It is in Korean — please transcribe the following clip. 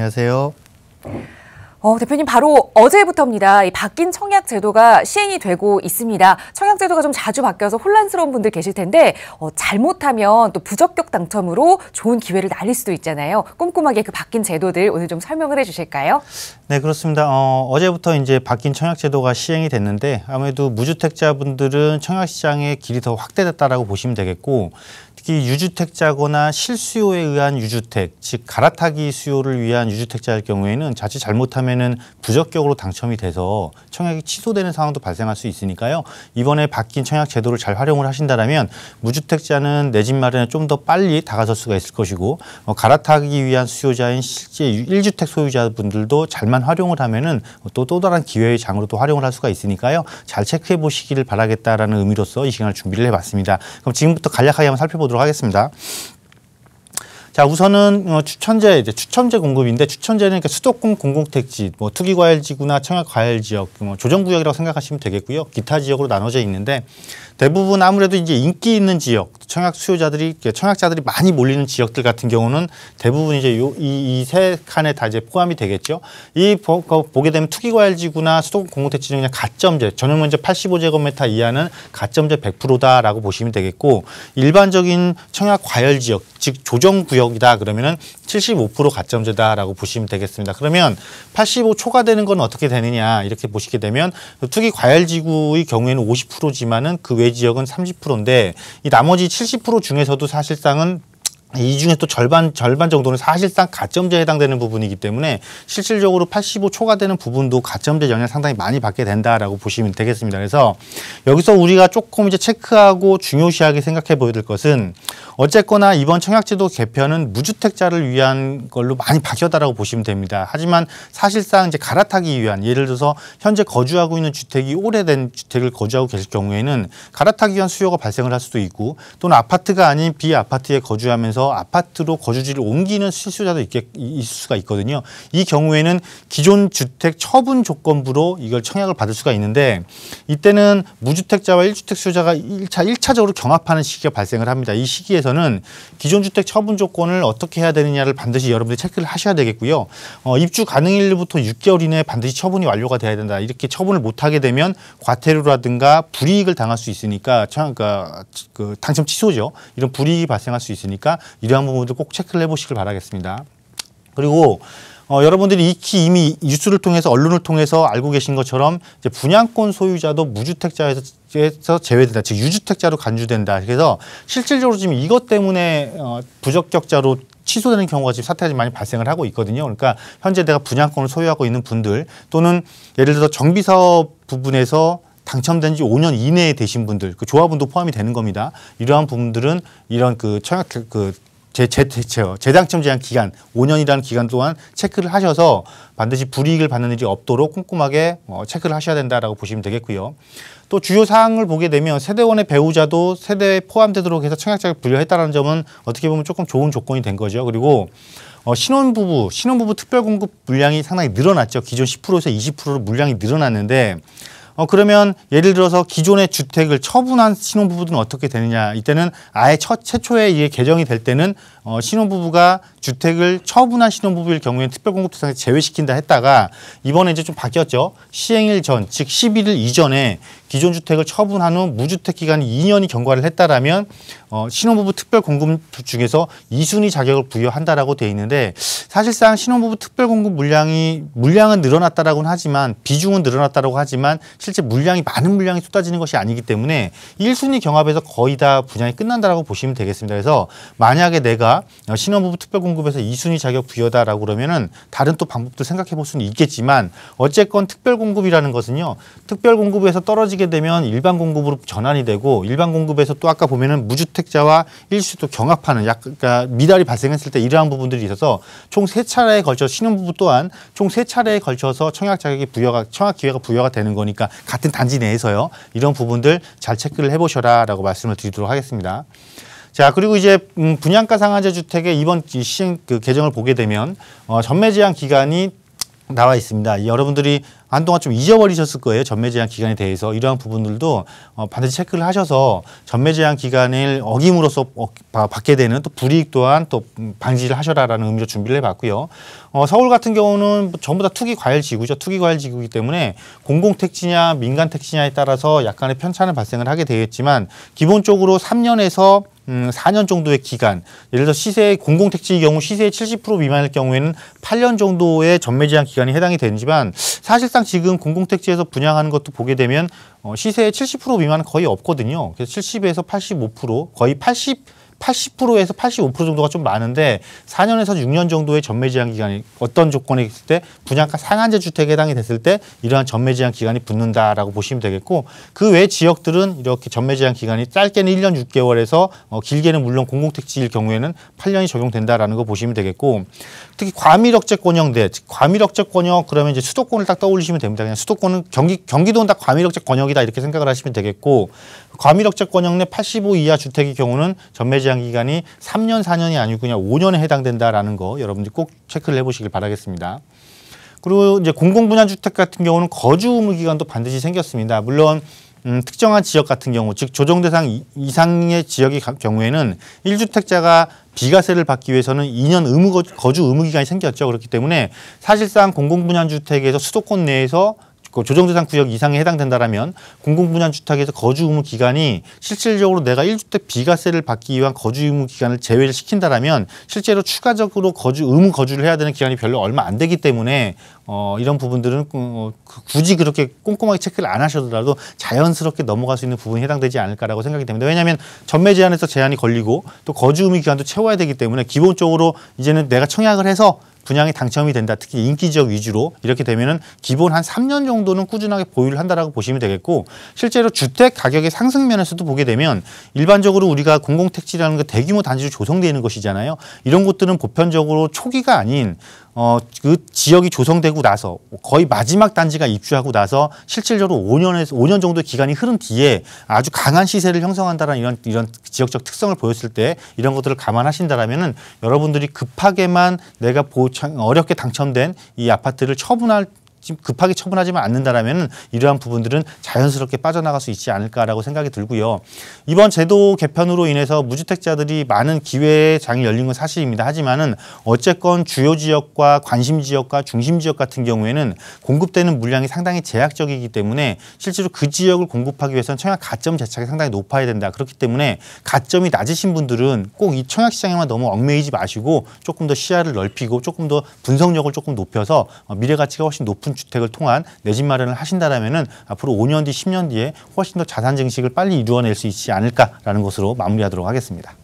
안녕하세요. 대표님 바로 어제부터입니다. 이 바뀐 청약 제도가 시행이 되고 있습니다. 청약 제도가 좀 자주 바뀌어서 혼란스러운 분들 계실 텐데 잘못하면 또 부적격 당첨으로 좋은 기회를 날릴 수도 있잖아요. 꼼꼼하게 그 바뀐 제도들 오늘 좀 설명을 해주실까요? 네, 그렇습니다. 어제부터 이제 바뀐 청약 제도가 시행이 됐는데 아무래도 무주택자분들은 청약 시장의 길이 더 확대됐다라고 보시면 되겠고, 특히 유주택자거나 실수요에 의한 유주택, 즉 갈아타기 수요를 위한 유주택자일 경우에는 자칫 잘못하면은 부적격으로 당첨이 돼서 청약이 취소되는 상황도 발생할 수 있으니까요. 이번에 바뀐 청약 제도를 잘 활용을 하신다면 무주택자는 내 집 마련에 좀 더 빨리 다가설 수가 있을 것이고, 갈아타기 위한 수요자인 실제 1주택 소유자분들도 잘만 활용을 하면은 또 다른 기회의 장으로 또 활용을 할 수가 있으니까요. 잘 체크해 보시기를 바라겠다라는 의미로서 이 시간을 준비를 해봤습니다. 그럼 지금부터 간략하게 한번 살펴보도록 하겠습니다. 자, 우선은 추천제 공급인데, 추천제는 수도권 공공택지, 투기과열지구나 청약과열지역, 조정구역이라고 생각하시면 되겠고요. 기타 지역으로 나눠져 있는데, 대부분 아무래도 이제 인기 있는 지역, 청약자들이 많이 몰리는 지역들 같은 경우는 대부분 이제 이 세 칸에 다 이제 포함이 되겠죠. 보게 되면 투기과열지구나 수도권 공공택지는 그냥 가점제, 전용면적 85제곱미터 이하는 가점제 100%다라고 보시면 되겠고, 일반적인 청약과열지역, 즉 조정구역이다 그러면은 75% 가점제다라고 보시면 되겠습니다. 그러면 85 초과되는 건 어떻게 되느냐 이렇게 보시게 되면, 투기과열지구의 경우에는 50%지만은 그 외 지역은 30%인데 이 나머지 70% 중에서도 사실상은 이 중에 또 절반 정도는 사실상 가점제에 해당되는 부분이기 때문에 실질적으로 85 초과되는 부분도 가점제 영향을 상당히 많이 받게 된다라고 보시면 되겠습니다. 그래서 여기서 우리가 조금 이제 체크하고 중요시하게 생각해 보여야 될 것은, 어쨌거나 이번 청약제도 개편은 무주택자를 위한 걸로 많이 바뀌었다라고 보시면 됩니다. 하지만 사실상 이제 갈아타기 위한, 예를 들어서 현재 거주하고 있는 주택이 오래된 주택을 거주하고 계실 경우에는 갈아타기 위한 수요가 발생을 할 수도 있고, 또는 아파트가 아닌 비아파트에 거주하면서 아파트로 거주지를 옮기는 실수요자도 있을 수가 있거든요. 이 경우에는 기존 주택 처분 조건부로 이걸 청약을 받을 수가 있는데, 이때는 무주택자와 1주택 수요자가 1차적으로 경합하는 시기가 발생을 합니다. 이 시기에서는 기존 주택 처분 조건을 어떻게 해야 되느냐를 반드시 여러분들이 체크를 하셔야 되겠고요. 입주 가능일부터 6개월 이내에 반드시 처분이 완료가 돼야 된다. 이렇게 처분을 못하게 되면 과태료라든가 불이익을 당할 수 있으니까, 당첨 취소죠. 이런 불이익이 발생할 수 있으니까 이러한 부분들 꼭 체크를 해보시길 바라겠습니다. 그리고 여러분들이 익히 이미 뉴스를 통해서, 언론을 통해서 알고 계신 것처럼 이제 분양권 소유자도 무주택자에서 제외된다, 즉 유주택자로 간주된다. 그래서 실질적으로 지금 이것 때문에 부적격자로 취소되는 경우가 지금 사태가 많이 발생을 하고 있거든요. 그러니까 현재 내가 분양권을 소유하고 있는 분들, 또는 예를 들어서 정비사업 부분에서 당첨된 지 5년 이내에 되신 분들, 그 조합원도 포함이 되는 겁니다. 이러한 부분들은 이런 재당첨 제한 기간 5년이라는 기간 동안 체크를 하셔서 반드시 불이익을 받는 일이 없도록 꼼꼼하게 체크를 하셔야 된다라고 보시면 되겠고요. 또 주요 사항을 보게 되면 세대원의 배우자도 세대에 포함되도록 해서 청약자를 분류했다는 점은 어떻게 보면 조금 좋은 조건이 된 거죠. 그리고 신혼부부 특별공급 물량이 상당히 늘어났죠. 기존 10%에서 20%로 물량이 늘어났는데, 그러면 예를 들어서 기존의 주택을 처분한 신혼부부들은 어떻게 되느냐. 이때는 아예 최초에 이게 개정이 될 때는 신혼부부가 주택을 처분한 신혼부부일 경우에는 특별공급 대상에서 제외시킨다 했다가, 이번에 이제 좀 바뀌었죠. 시행일 전, 즉 11일 이전에 기존 주택을 처분한 후 무주택 기간이 2년이 경과를 했다라면 신혼부부 특별공급 중에서 2순위 자격을 부여한다라고 되어 있는데, 사실상 신혼부부 특별공급 물량은 늘어났다라고는 하지만, 비중은 늘어났다라고 하지만 실제 많은 물량이 쏟아지는 것이 아니기 때문에 1순위 경합에서 거의 다 분양이 끝난다라고 보시면 되겠습니다. 그래서 만약에 내가 신혼부부 특별공급에서 2순위 자격 부여다라고 그러면은 다른 또 방법도 생각해 볼 수는 있겠지만, 어쨌건 특별공급이라는 것은요, 특별공급에서 떨어지게 되면 일반 공급으로 전환이 되고, 일반 공급에서 또 아까 보면은 무주택자와 일주택도 경합하는, 그러니까 미달이 발생했을 때 이러한 부분들이 있어서 총 3차례에 걸쳐 신혼부부 또한 총 3차례에 걸쳐서 청약 기회가 부여가 되는 거니까, 같은 단지 내에서요. 이런 부분들 잘 체크를 해보셔라라고 말씀을 드리도록 하겠습니다. 자, 그리고 이제 분양가 상한제 주택의 이번 시행 개정을 보게 되면 전매 제한 기간이 나와 있습니다. 여러분들이 한동안 좀 잊어버리셨을 거예요. 전매 제한 기간에 대해서. 이러한 부분들도 반드시 체크를 하셔서 전매 제한 기간을 어김으로써 받게 되는 또 불이익 또한 또 방지를 하셔라라는 의미로 준비를 해봤고요. 서울 같은 경우는 전부 다 투기 과열 지구죠. 투기 과열 지구이기 때문에 공공 택지냐 민간 택지냐에 따라서 약간의 편차는 발생을 하게 되겠지만 기본적으로 3년에서 4년 정도의 기간, 예를 들어 시세 공공택지의 경우 시세의 70% 미만일 경우에는 8년 정도의 전매 제한 기간이 해당이 되지만 사실상 지금 공공택지에서 분양하는 것도 보게 되면 시세의 70% 미만은 거의 없거든요. 그래서 70에서 85% 거의 80%에서 85% 정도가 좀 많은데 4년에서 6년 정도의 전매 제한 기간이 어떤 조건에 있을 때 분양가 상한제 주택에 해당이 됐을 때 이러한 전매 제한 기간이 붙는다라고 보시면 되겠고 그 외 지역들은 이렇게 전매 제한 기간이 짧게는 1년 6개월에서 길게는 물론 공공택지일 경우에는 8년이 적용된다라는 거 보시면 되겠고 특히 과밀억제권역대 과밀억제권역 그러면 이제 수도권을 딱 떠올리시면 됩니다. 그냥 수도권은 경기도는 다 과밀억제권역이다 이렇게 생각을 하시면 되겠고 과밀억제권역 내 85 이하 주택의 경우는 전매 제한 기간이 3년, 4년이 아니고 그냥 5년에 해당된다라는 거 여러분들 꼭 체크를 해보시길 바라겠습니다. 그리고 이제 공공분양주택 같은 경우는 거주 의무 기간도 반드시 생겼습니다. 물론 특정한 지역 같은 경우, 즉 조정대상 이상의 지역의 경우에는 1주택자가 비과세를 받기 위해서는 2년 거주 의무 기간이 생겼죠. 그렇기 때문에 사실상 공공분양주택에서 수도권 내에서 조정대상 구역 이상에 해당된다라면 공공분양주택에서 거주 의무 기간이 실질적으로 내가 1주택 비과세를 받기 위한 거주 의무 기간을 제외를 시킨다라면 실제로 추가적으로 의무 거주를 해야 되는 기간이 별로 얼마 안 되기 때문에 이런 부분들은 굳이 그렇게 꼼꼼하게 체크를 안 하셔더라도 자연스럽게 넘어갈 수 있는 부분이 해당되지 않을까라고 생각이 됩니다. 왜냐하면 전매 제한에서 제한이 걸리고 또 거주 의무 기간도 채워야 되기 때문에 기본적으로 이제는 내가 청약을 해서 분양이 당첨이 된다. 특히 인기 지역 위주로 이렇게 되면은 기본 한 3년 정도는 꾸준하게 보유를 한다라고 보시면 되겠고 실제로 주택 가격의 상승 면에서도 보게 되면 일반적으로 우리가 공공택지라는 게 대규모 단지로 조성되어 있는 것이잖아요. 이런 곳들은 보편적으로 초기가 아닌 그 지역이 조성되고 나서 거의 마지막 단지가 입주하고 나서 실질적으로 5년 정도의 기간이 흐른 뒤에 아주 강한 시세를 형성한다는 이런 지역적 특성을 보였을 때 이런 것들을 감안하신다라면은 여러분들이 급하게만 내가 어렵게 당첨된 이 아파트를 급하게 처분하지만 않는다라면 이러한 부분들은 자연스럽게 빠져나갈 수 있지 않을까라고 생각이 들고요. 이번 제도 개편으로 인해서 무주택자들이 많은 기회의 장이 열린 건 사실입니다. 하지만은 어쨌건 주요 지역과 관심 지역과 중심 지역 같은 경우에는 공급되는 물량이 상당히 제약적이기 때문에 실제로 그 지역을 공급하기 위해서는 청약 가점 자체가 상당히 높아야 된다. 그렇기 때문에 가점이 낮으신 분들은 꼭 이 청약 시장에만 너무 얽매이지 마시고 조금 더 시야를 넓히고 조금 더 분석력을 조금 높여서 미래 가치가 훨씬 높은 주택을 통한 내 집 마련을 하신다라면은 앞으로 5년 뒤, 10년 뒤에 훨씬 더 자산 증식을 빨리 이루어낼 수 있지 않을까라는 것으로 마무리하도록 하겠습니다.